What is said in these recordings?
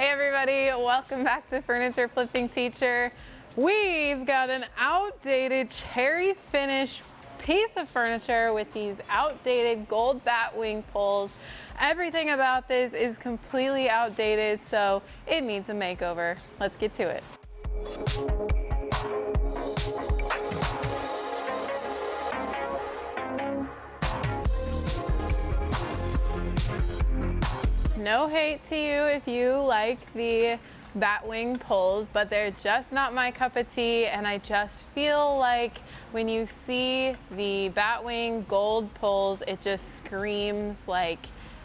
Hey everybody, welcome back to Furniture Flipping Teacher. We've got an outdated cherry finish piece of furniture with these outdated gold batwing poles. Everything about this is completely outdated, so it needs a makeover. Let's get to it. No hate to you if you like the batwing poles, but they're just not my cup of tea, and I just feel like when you see the batwing gold poles, it just screams like,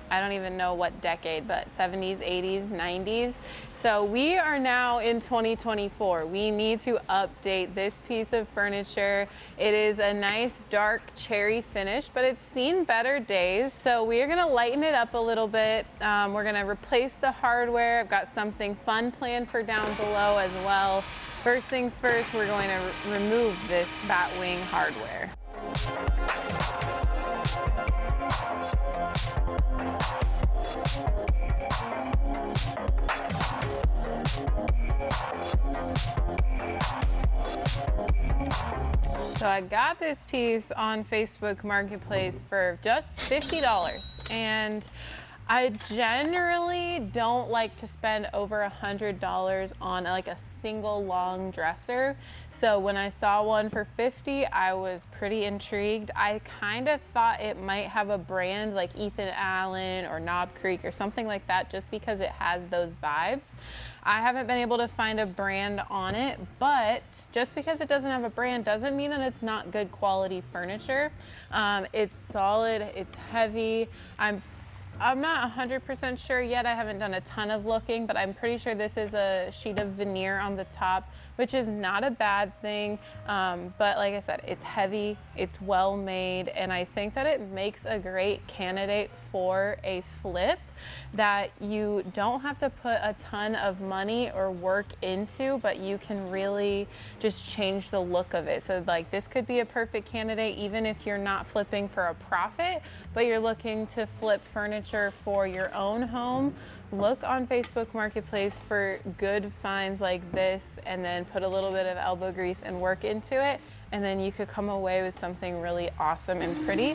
I don't even know what decade, but 70s, 80s, 90s. So we are now in 2024. We need to update this piece of furniture. It is a nice dark cherry finish, but it's seen better days. So we are gonna lighten it up a little bit. We're gonna replace the hardware. I've got something fun planned for down below as well. First things first, we're going to remove this batwing hardware. So I got this piece on Facebook Marketplace for just $50, and I generally don't like to spend over $100 on like a single long dresser. So when I saw one for $50, I was pretty intrigued. I kind of thought it might have a brand like Ethan Allen or Knob Creek or something like that, just because it has those vibes. I haven't been able to find a brand on it, but just because it doesn't have a brand doesn't mean that it's not good quality furniture. It's solid, it's heavy. I'm not 100% sure yet. I haven't done a ton of looking, but I'm pretty sure this is a sheet of veneer on the top, which is not a bad thing. But like I said, it's heavy, it's well made, and I think that it makes a great candidate for a flip that you don't have to put a ton of money or work into, but you can really just change the look of it. So like this could be a perfect candidate even if you're not flipping for a profit, but you're looking to flip furniture for your own home. Look on Facebook Marketplace for good finds like this, and then put a little bit of elbow grease and work into it, and then you could come away with something really awesome and pretty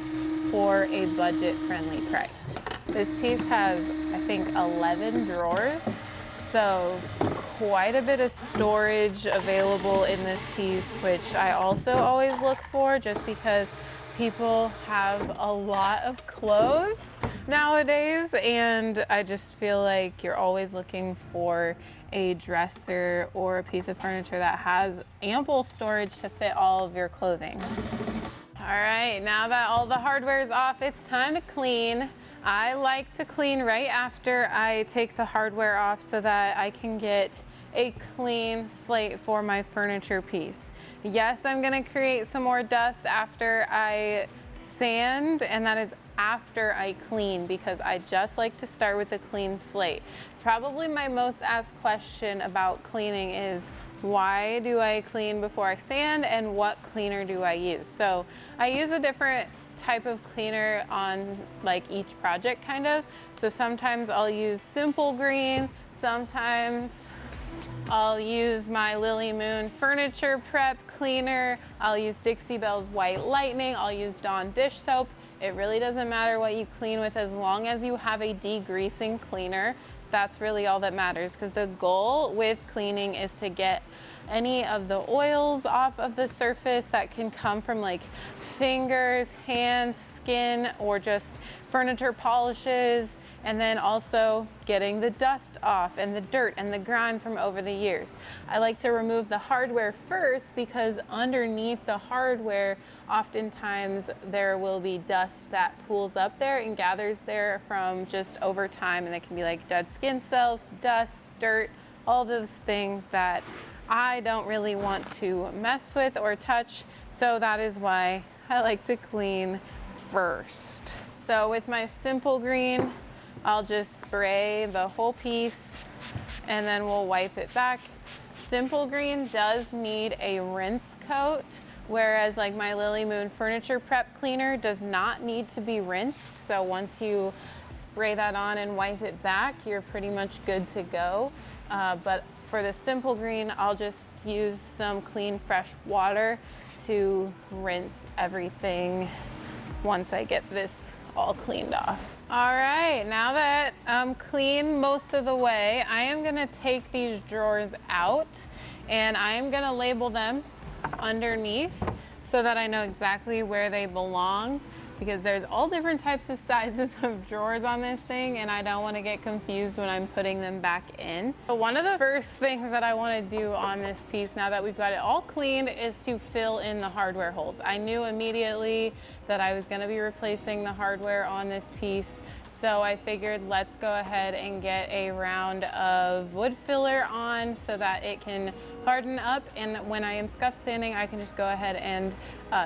for a budget-friendly price. This piece has, I think, 11 drawers, so quite a bit of storage available in this piece, which I also always look for just because people have a lot of clothes nowadays, and I just feel like you're always looking for a dresser or a piece of furniture that has ample storage to fit all of your clothing. All right, now that all the hardware is off, it's time to clean. I like to clean right after I take the hardware off so that I can get a clean slate for my furniture piece. Yes, I'm gonna create some more dust after I sand, and that is after I clean, because I just like to start with a clean slate. It's probably my most asked question about cleaning is, why do I clean before I sand, and what cleaner do I use? So I use a different type of cleaner on like each project kind of. So sometimes I'll use Simple Green, sometimes I'll use my Lily Moon Furniture Prep cleaner, I'll use Dixie Belle's White Lightning, I'll use Dawn dish soap. It really doesn't matter what you clean with as long as you have a degreasing cleaner. That's really all that matters, because the goal with cleaning is to get any of the oils off of the surface that can come from like fingers, hands, skin, or just furniture polishes, and then also getting the dust off and the dirt and the grime from over the years. I like to remove the hardware first because underneath the hardware, oftentimes there will be dust that pools up there and gathers there from just over time, and it can be like dead skin cells, dust, dirt, all those things that I don't really want to mess with or touch. So that is why I like to clean first. So with my Simple Green, I'll just spray the whole piece and then we'll wipe it back. Simple Green does need a rinse coat, Whereas like my Lily Moon furniture prep cleaner does not need to be rinsed. So once you spray that on and wipe it back, you're pretty much good to go. But for the simple green, I'll just use some clean, fresh water to rinse everything once I get this all cleaned off. All right, now that I'm clean most of the way, I am gonna take these drawers out and I am gonna label them underneath so that I know exactly where they belong, because there's all different types of sizes of drawers on this thing and I don't want to get confused when I'm putting them back in. So one of the first things that I want to do on this piece, now that we've got it all cleaned, is to fill in the hardware holes. I knew immediately that I was going to be replacing the hardware on this piece, so I figured let's go ahead and get a round of wood filler on so that it can harden up, and when I am scuff sanding I can just go ahead and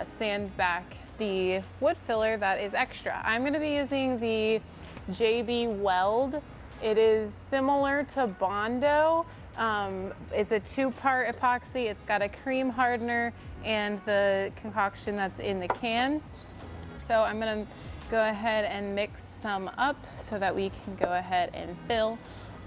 sand back the wood filler that is extra. I'm going to be using the JB Weld. It is similar to Bondo. It's a two-part epoxy. It's got a cream hardener and the concoction that's in the can. So I'm going to go ahead and mix some up so that we can go ahead and fill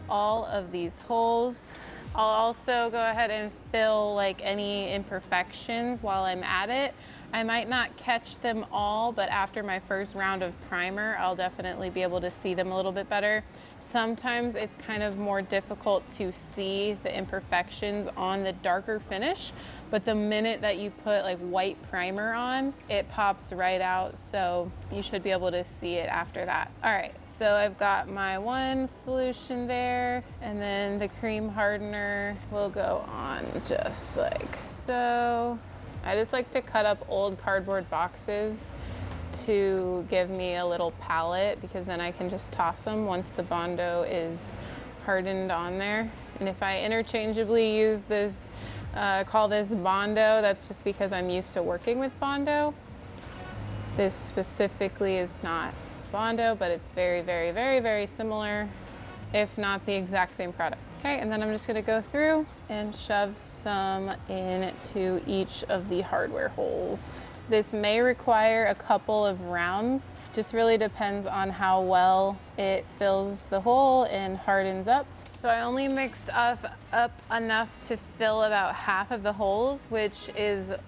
all of these holes. I'll also go ahead and fill like any imperfections while I'm at it. I might not catch them all, but after my first round of primer, I'll definitely be able to see them a little bit better. Sometimes it's kind of more difficult to see the imperfections on the darker finish, but the minute that you put like white primer on, it pops right out, so you should be able to see it after that. All right, so I've got my one solution there, and then the cream hardener will go on just like so. I just like to cut up old cardboard boxes to give me a little palette, because then I can just toss them once the Bondo is hardened on there. And if I interchangeably use this, call this Bondo, that's just because I'm used to working with Bondo. This specifically is not Bondo, but it's very, very, very, very similar, if not the exact same product. Okay, and then I'm just gonna go through and shove some into each of the hardware holes. This may require a couple of rounds, just really depends on how well it fills the hole and hardens up. So I only mixed up enough to fill about half of the holes, which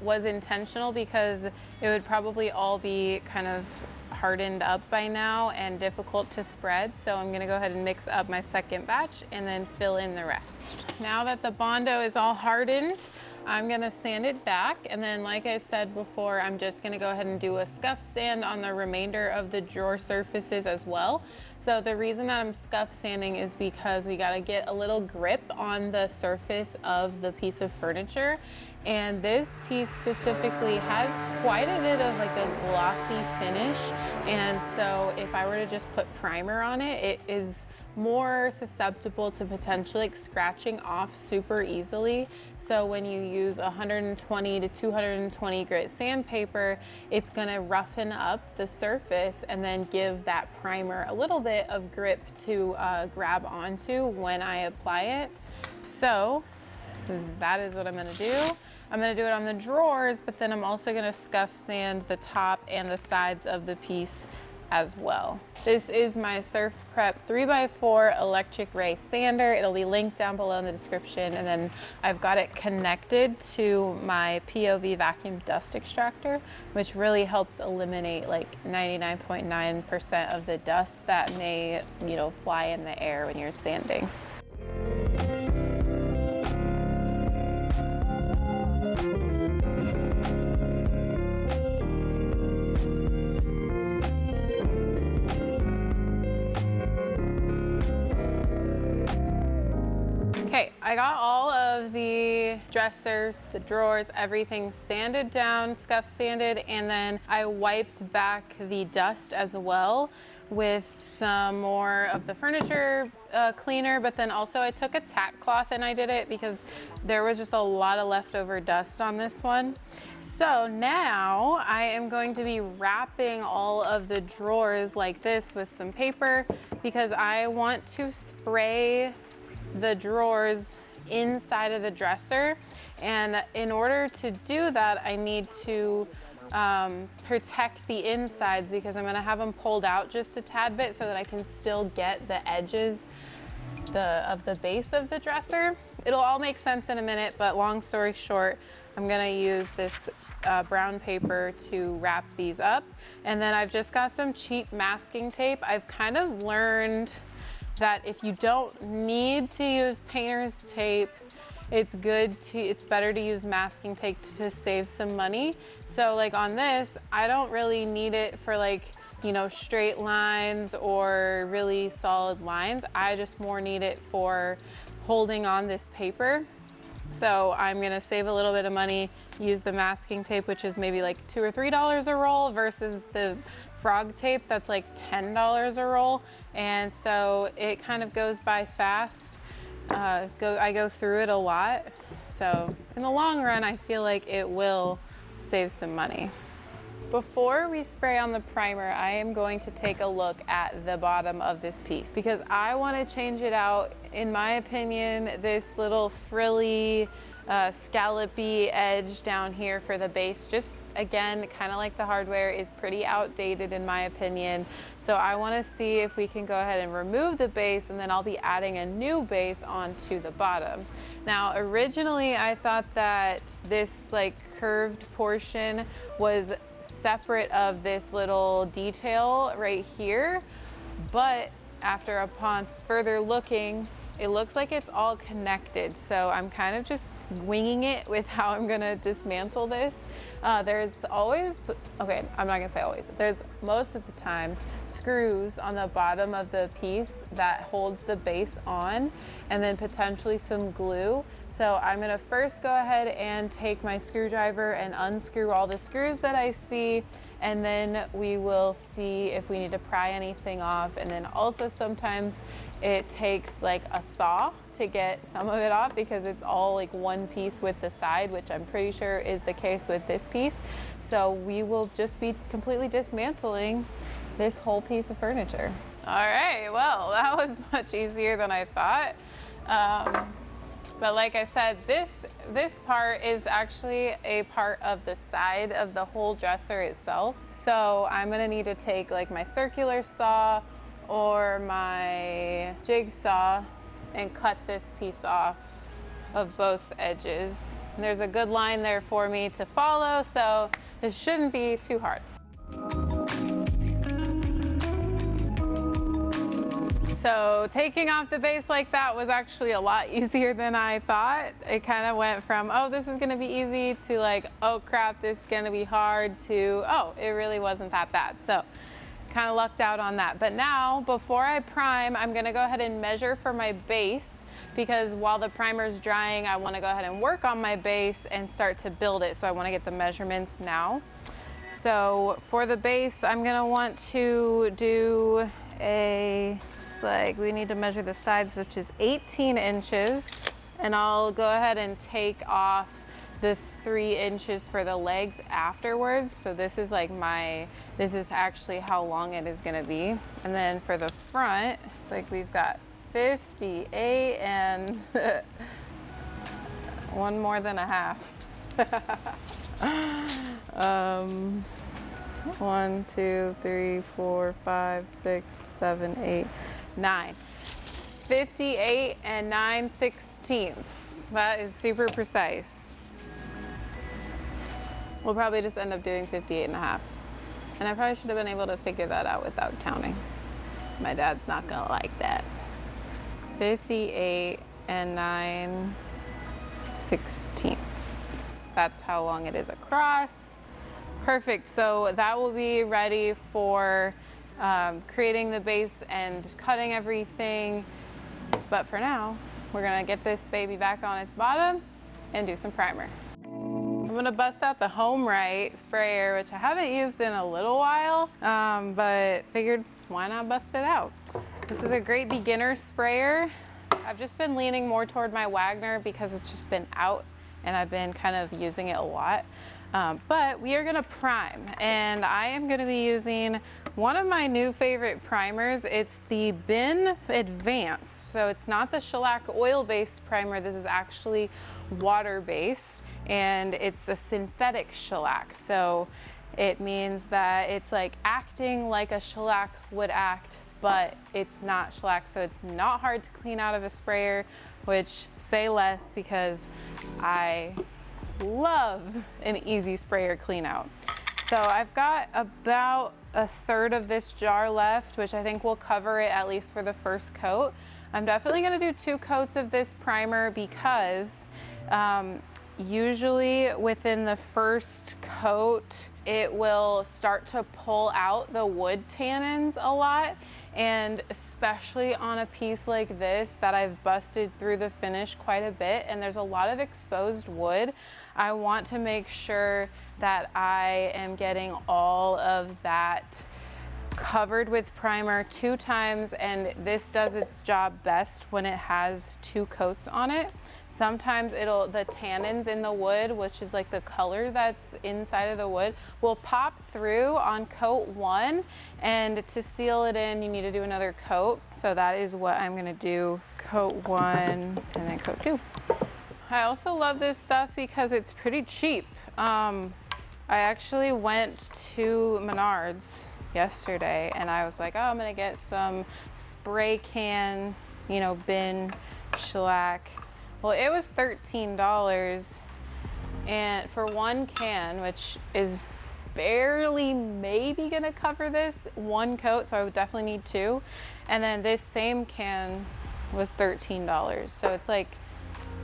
was intentional because it would probably all be kind of hardened up by now and difficult to spread. So I'm gonna go ahead and mix up my second batch and then fill in the rest. Now that the Bondo is all hardened, I'm gonna sand it back, and then like I said before, I'm just gonna go ahead and do a scuff sand on the remainder of the drawer surfaces as well. So the reason that I'm scuff sanding is because we gotta get a little grip on the surface of the piece of furniture, and this piece specifically has quite a bit of like a glossy finish, and so if I were to just put primer on it, it is more susceptible to potentially like scratching off super easily. So when you use 120 to 220 grit sandpaper, it's gonna roughen up the surface and then give that primer a little bit of grip to grab onto when I apply it. So that is what I'm gonna do. I'm gonna do it on the drawers, but then I'm also gonna scuff sand the top and the sides of the piece as well. This is my Surf Prep 3x4 electric ray sander. It'll be linked down below in the description, and then I've got it connected to my POV vacuum dust extractor, which really helps eliminate like 99.9% of the dust that may, fly in the air when you're sanding. Okay, I got all of the dresser, the drawers, everything sanded down, scuff sanded, and then I wiped back the dust as well with some more of the furniture cleaner, but then also I took a tack cloth and I did it because there was just a lot of leftover dust on this one. So now I am going to be wrapping all of the drawers like this with some paper, because I want to spray the drawers inside of the dresser. And in order to do that, I need to protect the insides because I'm gonna have them pulled out just a tad bit so that I can still get the edges of the base of the dresser. It'll all make sense in a minute, but long story short, I'm gonna use this brown paper to wrap these up. And then I've just got some cheap masking tape. I've kind of learned that if you don't need to use painter's tape, it's better to use masking tape to save some money. So like on this, I don't really need it for like, you know, straight lines or really solid lines. I just more need it for holding on this paper. So I'm gonna save a little bit of money, use the masking tape, which is maybe like $2 or $3 a roll versus the frog tape that's like $10 a roll. And so it kind of goes by fast. I go through it a lot. So in the long run, I feel like it will save some money. Before we spray on the primer, I am going to take a look at the bottom of this piece because I want to change it out. In my opinion, this little frilly, scallopy edge down here for the base, just again, kind of like the hardware, is pretty outdated in my opinion. So I want to see if we can go ahead and remove the base, and then I'll be adding a new base onto the bottom. Now, originally I thought that this like curved portion was separate of this little detail right here, but upon further looking, it looks like it's all connected. So I'm kind of just winging it with how I'm gonna dismantle this. There's always, okay, I'm not gonna say always, there's most of the time screws on the bottom of the piece that holds the base on, and then potentially some glue. So I'm gonna first go ahead and take my screwdriver and unscrew all the screws that I see, and then we will see if we need to pry anything off. And then also sometimes it takes like a saw to get some of it off because it's all like one piece with the side, which I'm pretty sure is the case with this piece. So we will just be completely dismantling this whole piece of furniture. All right, well, that was much easier than I thought. But like I said, this part is actually a part of the side of the whole dresser itself. So I'm gonna need to take like my circular saw or my jigsaw and cut this piece off of both edges. And there's a good line there for me to follow, so this shouldn't be too hard. So taking off the base like that was actually a lot easier than I thought. It kind of went from, oh, this is gonna be easy, to like, oh crap, this is gonna be hard, to, oh, it really wasn't that bad. So kind of lucked out on that. But now, before I prime, I'm gonna go ahead and measure for my base, because while the primer's drying, I wanna go ahead and work on my base and start to build it. So I wanna get the measurements now. So for the base, I'm gonna want to do like we need to measure the sides, which is 18 inches. And I'll go ahead and take off the 3 inches for the legs afterwards. So this is like this is actually how long it is gonna be. And then for the front, it's like we've got 58 and one more than a half. 1, 2, 3, 4, 5, 6, 7, 8, 9. 58 and 9/16. That is super precise. We'll probably just end up doing 58 and a half. And I probably should have been able to figure that out without counting. My dad's not gonna like that. 58 and 9/16. That's how long it is across. Perfect, so that will be ready for creating the base and cutting everything. But for now, we're gonna get this baby back on its bottom and do some primer. I'm gonna bust out the Home Right sprayer, which I haven't used in a little while, but figured why not bust it out? This is a great beginner sprayer. I've just been leaning more toward my Wagner because it's just been out and I've been kind of using it a lot. But we are gonna prime, and I am gonna be using One of my new favorite primers, it's the Bin Advanced. So it's not the shellac oil-based primer. This is actually water-based, and it's a synthetic shellac. So it means that it's like acting like a shellac would act, but it's not shellac. So it's not hard to clean out of a sprayer, which say less because I love an easy sprayer clean out. So I've got about a third of this jar left, which I think will cover it at least for the first coat. I'm definitely gonna do 2 coats of this primer because usually within the first coat, it will start to pull out the wood tannins a lot. And especially on a piece like this that I've busted through the finish quite a bit, and there's a lot of exposed wood, I want to make sure that I am getting all of that covered with primer 2 times, and this does its job best when it has 2 coats on it. Sometimes the tannins in the wood, which is like the color that's inside of the wood, will pop through on coat 1, and to seal it in, you need to do another coat. So that is what I'm gonna do, coat 1 and then coat 2. I also love this stuff because it's pretty cheap. I actually went to Menards yesterday and I was like, oh, I'm gonna get some spray can, bin shellac. Well, it was $13 and for 1 can, which is barely maybe gonna cover this 1 coat, so I would definitely need 2. And then this same can was $13. So it's like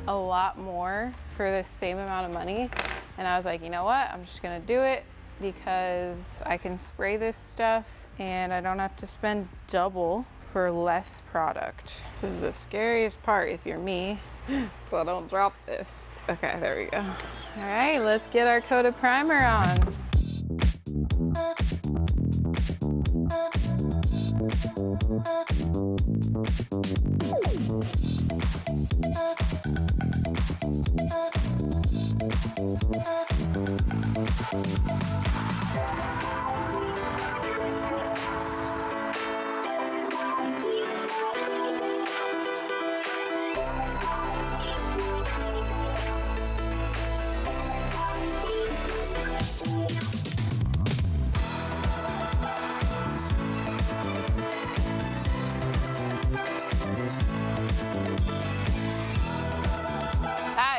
a lot more for the same amount of money. And I was like, you know what? I'm just gonna do it because I can spray this stuff and I don't have to spend double for less product. This is the scariest part if you're me, so don't drop this. Okay, there we go. All right, let's get our coat of primer on.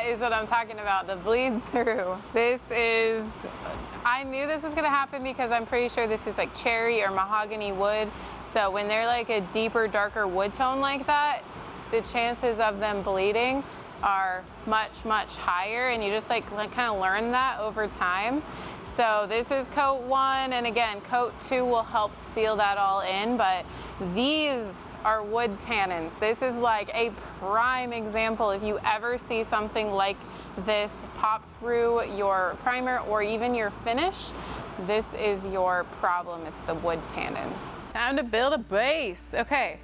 Is what I'm talking about, the bleed through. I knew this was gonna happen because I'm pretty sure this is like cherry or mahogany wood. So when they're like a deeper, darker wood tone like that, the chances of them bleeding are much, much higher, and you just like kind of learn that over time. So this is coat 1, and again, coat 2 will help seal that all in, but these are wood tannins. This is like a prime example. If you ever see something like this pop through your primer or even your finish, this is your problem. It's the wood tannins. Time to build a base. Okay,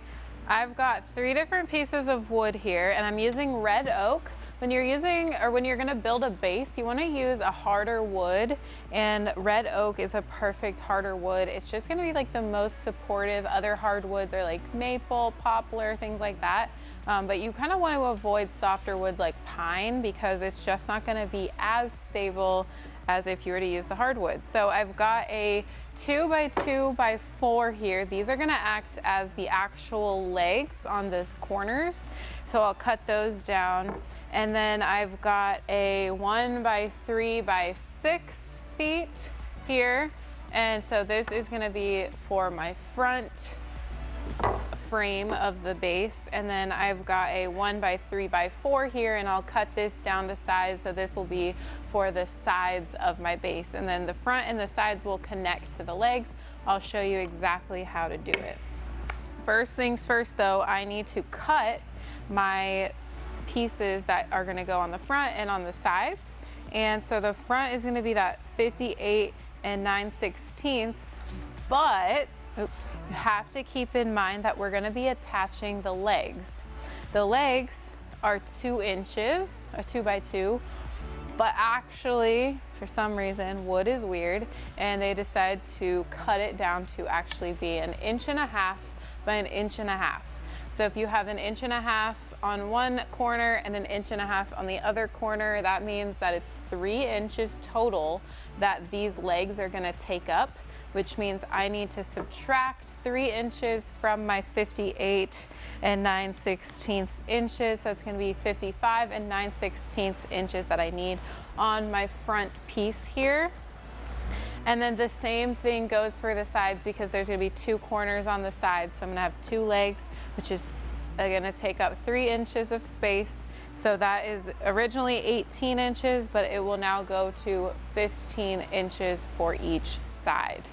I've got 3 different pieces of wood here, and I'm using red oak. When you're gonna build a base, you wanna use a harder wood, and red oak is a perfect harder wood. It's just gonna be like the most supportive. Other hardwoods are like maple, poplar, things like that. But you kind of want to avoid softer woods like pine because it's just not gonna be as stable as if you were to use the hardwood. So I've got a 2x2x4 here. These are gonna act as the actual legs on the corners. So I'll cut those down. And then I've got a 1x3x6 feet here. And so this is gonna be for my front frame of the base, and then I've got a 1x3x4 here, and I'll cut this down to size, so this will be for the sides of my base, and then the front and the sides will connect to the legs. I'll show you exactly how to do it. First things first though, I need to cut my pieces that are going to go on the front and on the sides, and so the front is going to be that 58 9/16, but oops, you have to keep in mind that we're gonna be attaching the legs. The legs are 2 inches, a 2x2, But actually, for some reason, wood is weird, and they decided to cut it down to actually be 1.5 inches by 1.5 inches. So if you have 1.5 inches on one corner and 1.5 inches on the other corner, that means that it's 3 inches total that these legs are gonna take up, which means I need to subtract 3 inches from my 58 9/16 inches. So it's gonna be 55 9/16 inches that I need on my front piece here. And then the same thing goes for the sides, because there's gonna be 2 corners on the sides. So I'm gonna have 2 legs, which is gonna take up 3 inches of space. So that is originally 18 inches, but it will now go to 15 inches for each side.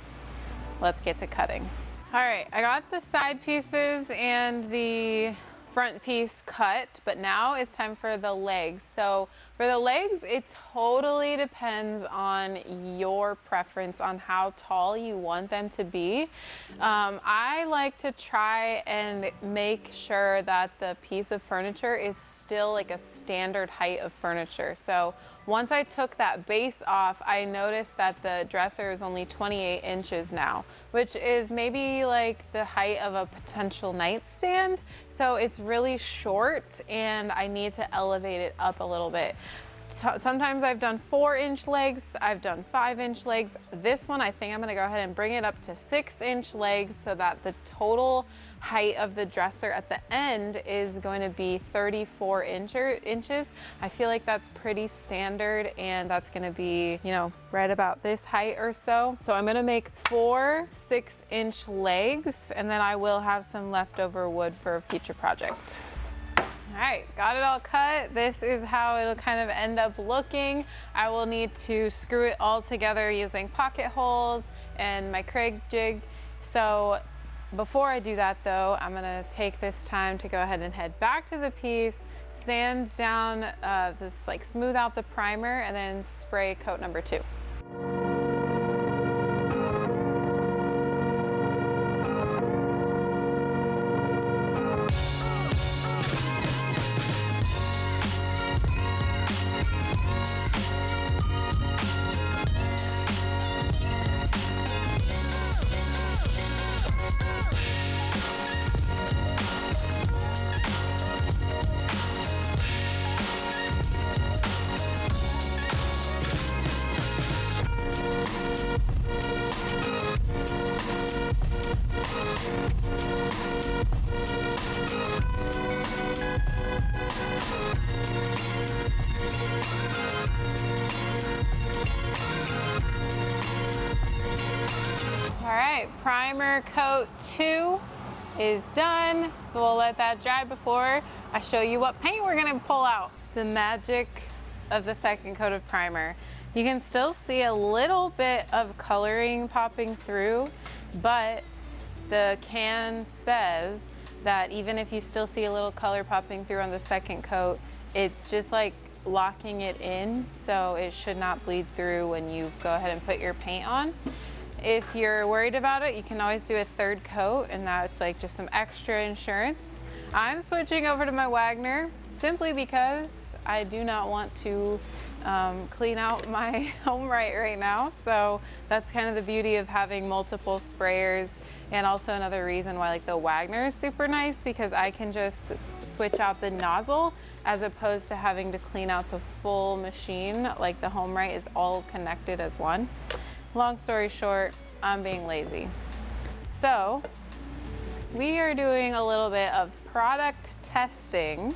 Let's get to cutting. All right, I got the side pieces and the front piece cut, but now it's time for the legs. So for the legs, it totally depends on your preference on how tall you want them to be. I like to try and make sure that the piece of furniture is still like a standard height of furniture. So once I took that base off, I noticed that the dresser is only 28 inches now, which is maybe like the height of a potential nightstand. So it's really short and I need to elevate it up a little bit. Sometimes I've done 4-inch legs, I've done 5-inch legs. This one, I think I'm gonna go ahead and bring it up to 6-inch legs so that the total height of the dresser at the end is going to be 34 inches. I feel like that's pretty standard, and that's gonna be, you know, right about this height or so. So I'm gonna make 4 6-inch legs, and then I will have some leftover wood for a future project. All right, got it all cut. This is how it'll kind of end up looking. I will need to screw it all together using pocket holes and my Craig jig. So before I do that though, I'm gonna take this time to go ahead and head back to the piece, sand down this, like smooth out the primer, and then spray coat number 2. All right, primer coat 2 is done. So we'll let that dry before I show you what paint we're gonna pull out. The magic of the second coat of primer. You can still see a little bit of coloring popping through, but the can says that even if you still see a little color popping through on the second coat, it's just like locking it in, so it should not bleed through when you go ahead and put your paint on. If you're worried about it, you can always do a third coat, and that's like just some extra insurance. I'm switching over to my Wagner simply because I do not want to clean out my home right now. So that's kind of the beauty of having multiple sprayers, and also another reason why like the Wagner is super nice, because I can just switch out the nozzle as opposed to having to clean out the full machine. Like the HomeRite is all connected as one. Long story short, I'm being lazy. So we are doing a little bit of product testing.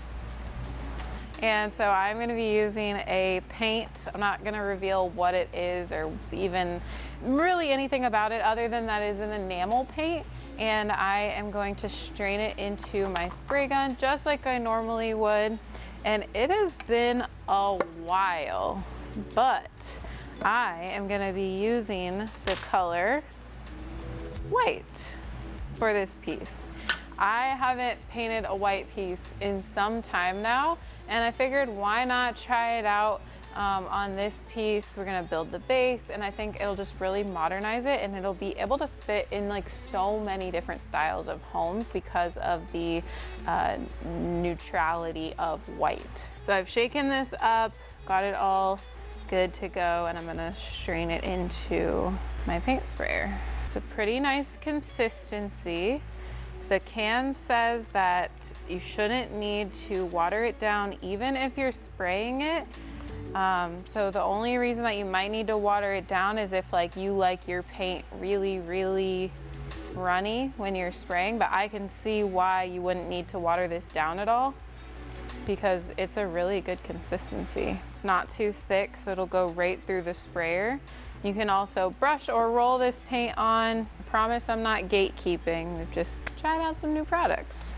And so I'm gonna be using a paint. I'm not gonna reveal what it is or even really anything about it other than that is an enamel paint. And I am going to strain it into my spray gun just like I normally would. And it has been a while, but I am gonna be using the color white for this piece. I haven't painted a white piece in some time now, and I figured why not try it out on this piece. We're gonna build the base, and I think it'll just really modernize it, and it'll be able to fit in like so many different styles of homes because of the neutrality of white. So I've shaken this up, got it all good to go, and I'm gonna strain it into my paint sprayer. It's a pretty nice consistency. The can says that you shouldn't need to water it down even if you're spraying it. So the only reason that you might need to water it down is if like you like your paint really, really runny when you're spraying, but I can see why you wouldn't need to water this down at all because it's a really good consistency. It's not too thick, so it'll go right through the sprayer. You can also brush or roll this paint on. I promise I'm not gatekeeping. We've just tried out some new products.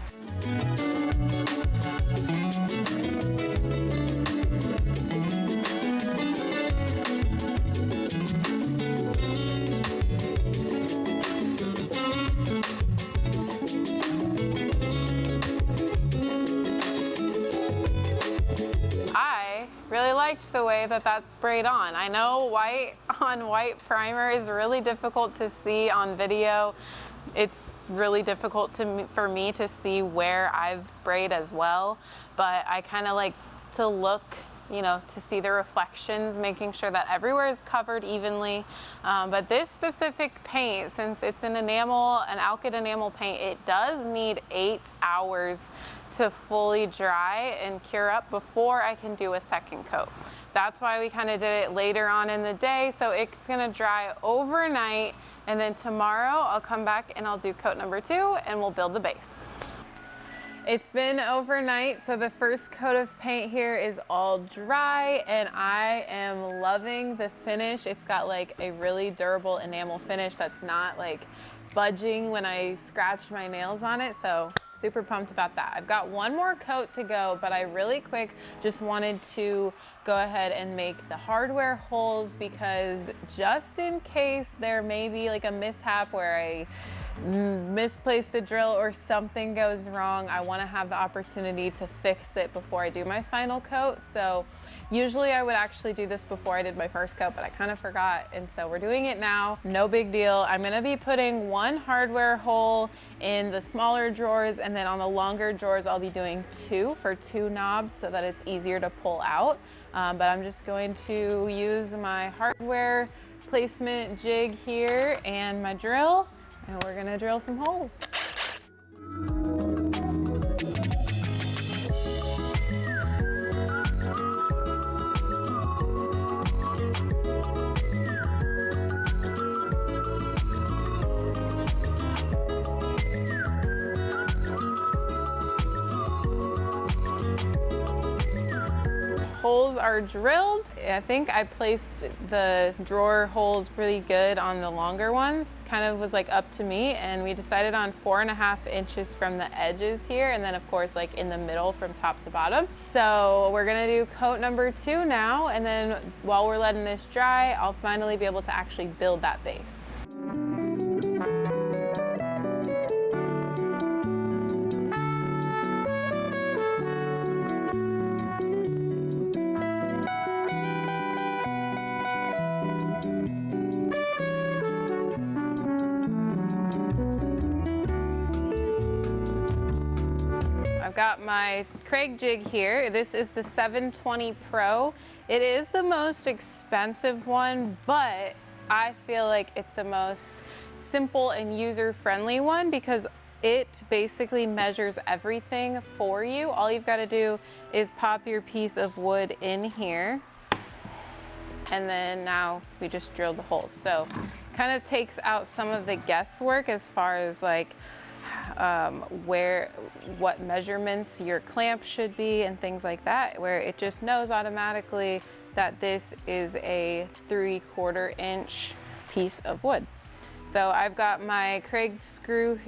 Really liked the way that that sprayed on. I know white on white primer is really difficult to see on video. It's really difficult for me to see where I've sprayed as well, but I kind of like to look, you know, to see the reflections, making sure that everywhere is covered evenly. But this specific paint, since it's an alkyd enamel paint, it does need 8 hours to fully dry and cure up before I can do a second coat. That's why we kind of did it later on in the day, so it's gonna dry overnight, and then tomorrow I'll come back and I'll do coat number 2 and we'll build the base. It's been overnight, so the first coat of paint here is all dry, and I am loving the finish. It's got like a really durable enamel finish that's not like budging when I scratch my nails on it, so super pumped about that. I've got one more coat to go, but I really quick just wanted to go ahead and make the hardware holes, because just in case there may be like a mishap where I misplace the drill or something goes wrong, I want to have the opportunity to fix it before I do my final coat. So usually I would actually do this before I did my first coat, but I kind of forgot, and so we're doing it now. No big deal. I'm going to be putting one hardware hole in the smaller drawers, and then on the longer drawers I'll be doing 2 for 2 knobs so that it's easier to pull out. But I'm just going to use my hardware placement jig here and my drill, and we're gonna drill some holes. Holes are drilled. I think I placed the drawer holes pretty good on the longer ones. Kind of was like up to me, and we decided on 4.5 inches from the edges here, and then of course like in the middle from top to bottom. So we're gonna do coat number 2 now, and then while we're letting this dry, I'll finally be able to actually build that base. Got my Craig jig here. This is the 720 Pro. It is the most expensive one, but I feel like it's the most simple and user-friendly one because it basically measures everything for you. All you've got to do is pop your piece of wood in here, and then now we just drilled the holes. So kind of takes out some of the guesswork as far as like what measurements your clamp should be and things like that, where it just knows automatically that this is a 3/4 inch piece of wood. So I've got my Craig screw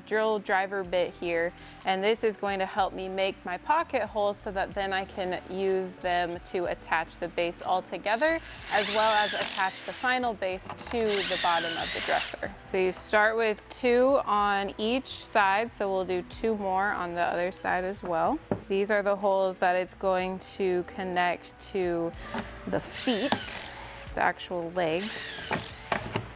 drill driver bit here, and this is going to help me make my pocket holes so that then I can use them to attach the base all together, as well as attach the final base to the bottom of the dresser. So you start with 2 on each side, so we'll do 2 more on the other side as well. These are the holes that it's going to connect to the feet, the actual legs.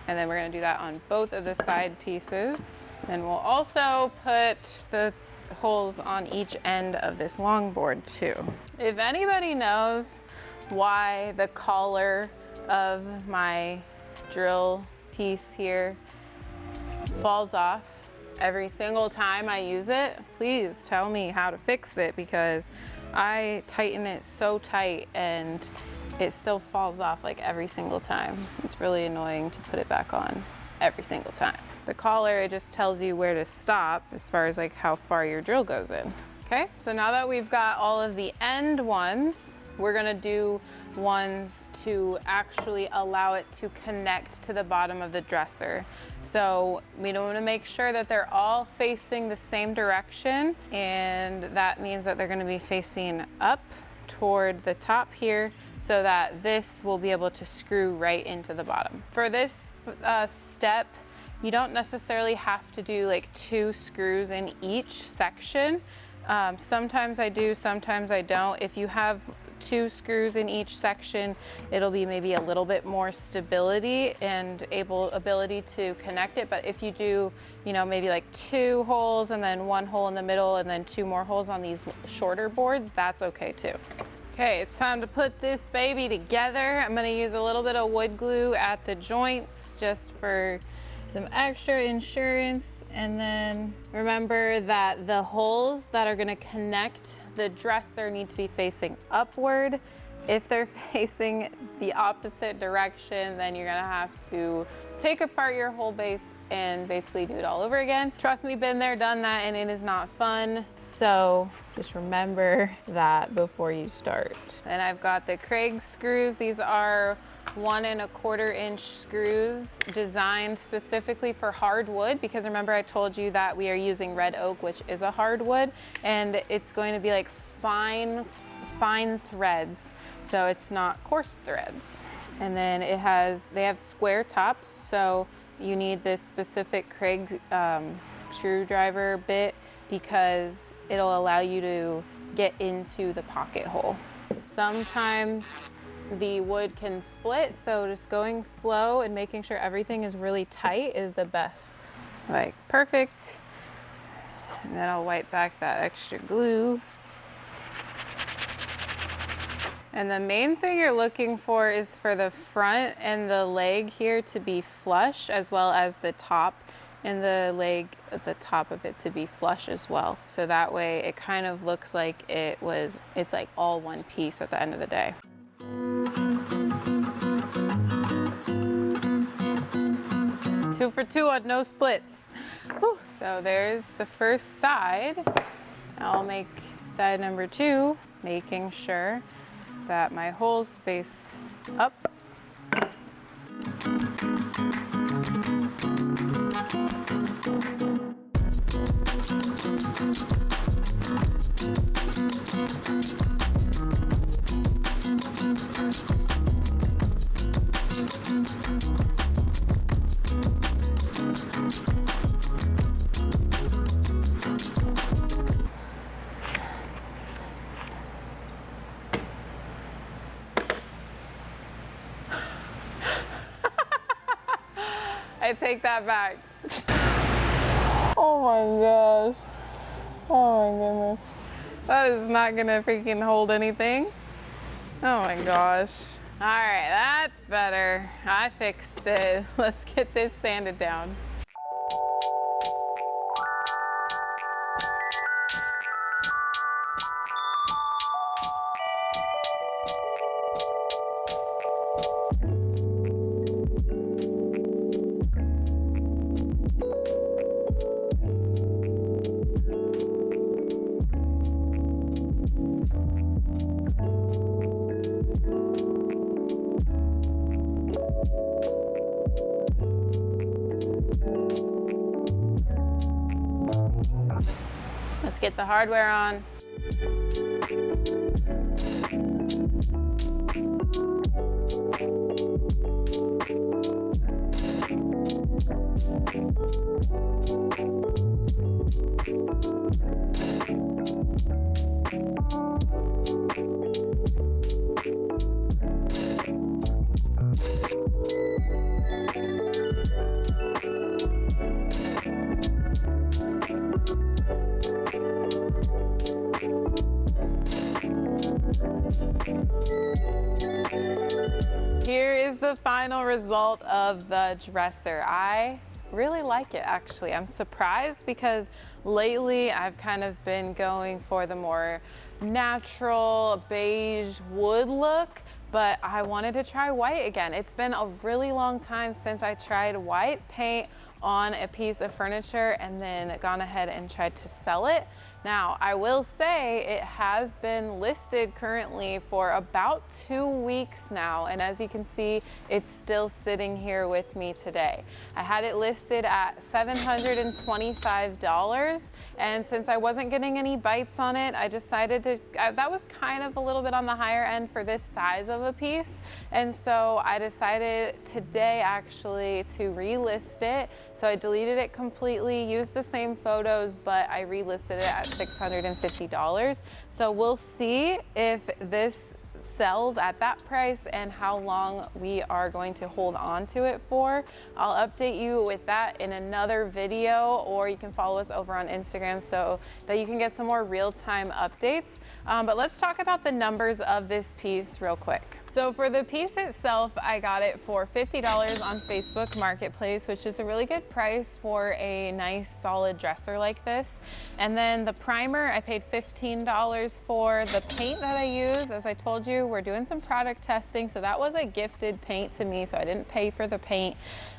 And then we're gonna do that on both of the side pieces. And we'll also put the holes on each end of this longboard too. If anybody knows why the collar of my drill piece here falls off every single time I use it. Please tell me how to fix it, because I tighten it so tight and it still falls off like every single time. It's really annoying to put it back on every single time. The collar, it just tells you where to stop as far as like how far your drill goes in. Okay, so now that we've got all of the end ones, we're gonna do ones to actually allow it to connect to the bottom of the dresser. So we want to make sure that they're all facing the same direction, and that means that they're going to be facing up toward the top here, so that this will be able to screw right into the bottom. For this step, you don't necessarily have to do like 2 screws in each section. Sometimes I do, sometimes I don't. If you have 2 screws in each section, it'll be maybe a little bit more stability and ability to connect it. But if you do, you know, maybe like 2 holes and then 1 hole in the middle and then 2 more holes on these shorter boards, that's okay too. Okay, it's time to put this baby together. I'm gonna use a little bit of wood glue at the joints just for some extra insurance. And then remember that the holes that are gonna connect the dresser need to be facing upward. If they're facing the opposite direction, then you're gonna have to take apart your whole base and basically do it all over again. Trust me, been there, done that, and it is not fun. So just remember that before you start. And I've got the Craig screws. These are 1 1/4 inch screws designed specifically for hardwood, because remember I told you that we are using red oak, which is a hardwood, and it's going to be like fine threads, so it's not coarse threads. And then they have square tops, so you need this specific Craig screwdriver bit, because it'll allow you to get into the pocket hole. Sometimes the wood can split, so just going slow and making sure everything is really tight is the best. Like perfect. And then I'll wipe back that extra glue. And the main thing you're looking for is for the front and the leg here to be flush, as well as the top and the leg at the top of it to be flush as well. So that way it kind of looks like it's like all one piece at the end of the day. Two for 2 on no splits. Whew. So there's the first side. I'll make side number 2, making sure that my holes face up. I take that back. Oh my gosh. Oh my goodness. That is not gonna freaking hold anything. Oh my gosh. All right, that's better. I fixed it. Let's get this sanded down. Let's get the hardware on. Here is the final result of the dresser. I really like it, actually. I'm surprised because lately I've kind of been going for the more natural beige wood look, but I wanted to try white again. It's been a really long time since I tried white paint on a piece of furniture and then gone ahead and tried to sell it. Now, I will say it has been listed currently for about 2 weeks now, and as you can see, it's still sitting here with me today. I had it listed at $725, and since I wasn't getting any bites on it, I decided to, that was kind of a little bit on the higher end for this size of a piece, and so I decided today actually to relist it. So I deleted it completely, used the same photos, but I relisted it at $650. So we'll see if this sells at that price and how long we are going to hold on to it for. I'll update you with that in another video, or you can follow us over on Instagram so that you can get some more real-time updates. But let's talk about the numbers of this piece real quick. So for the piece itself, I got it for $50 on Facebook Marketplace, which is a really good price for a nice solid dresser like this. And then the primer, I paid $15 for. The paint that I use, as I told you, we're doing some product testing, so that was a gifted paint to me, so I didn't pay for the paint.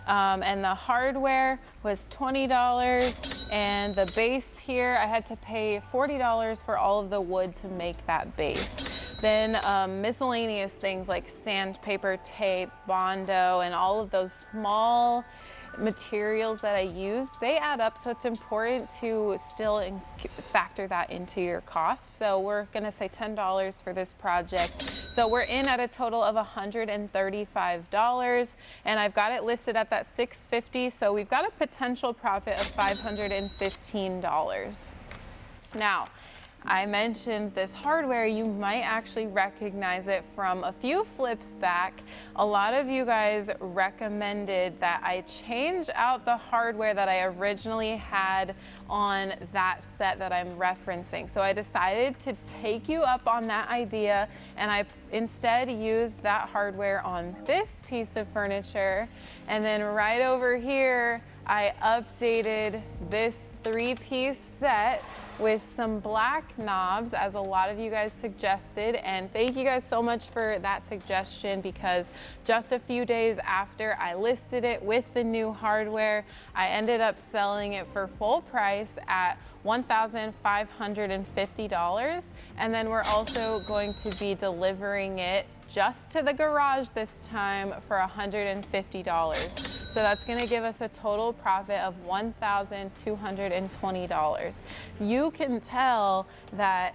And the hardware was $20, and the base here, I had to pay $40 for all of the wood to make that base. Then miscellaneous things like sandpaper, tape, Bondo, and all of those small materials that I use, they add up, so it's important to still factor that into your cost. So we're gonna say $10 for this project. So we're in at a total of $135, and I've got it listed at that $650, so we've got a potential profit of $515. Now, I mentioned this hardware. You might actually recognize it from a few flips back. A lot of you guys recommended that I change out the hardware that I originally had on that set that I'm referencing. So I decided to take you up on that idea, and I instead used that hardware on this piece of furniture. And then right over here, I updated this 3-piece set with some black knobs, as a lot of you guys suggested, and thank you guys so much for that suggestion, because just a few days after I listed it with the new hardware, I ended up selling it for full price at $1,550, and then we're also going to be delivering it just to the garage this time for $150. So that's gonna give us a total profit of $1,220. You can tell that,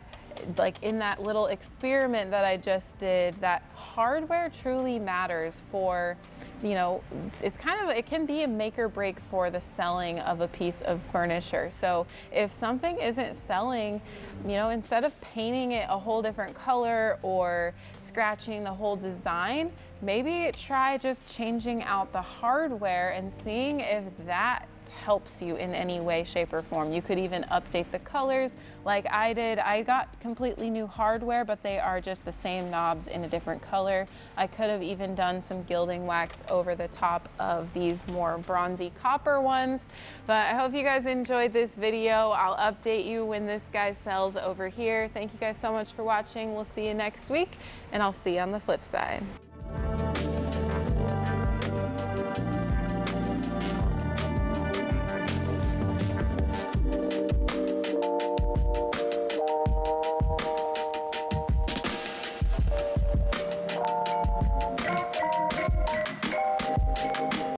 like in that little experiment that I just did, that hardware truly matters for, you know, it's kind of, it can be a make or break for the selling of a piece of furniture. So if something isn't selling, you know, instead of painting it a whole different color or scratching the whole design, maybe try just changing out the hardware and seeing if that helps you in any way, shape, or form. You could even update the colors like I did. I got completely new hardware, but they are just the same knobs in a different color. I could have even done some gilding wax over the top of these more bronzy copper ones. But I hope you guys enjoyed this video. I'll update you when this guy sells over here. Thank you guys so much for watching. We'll see you next week, and I'll see you on the flip side.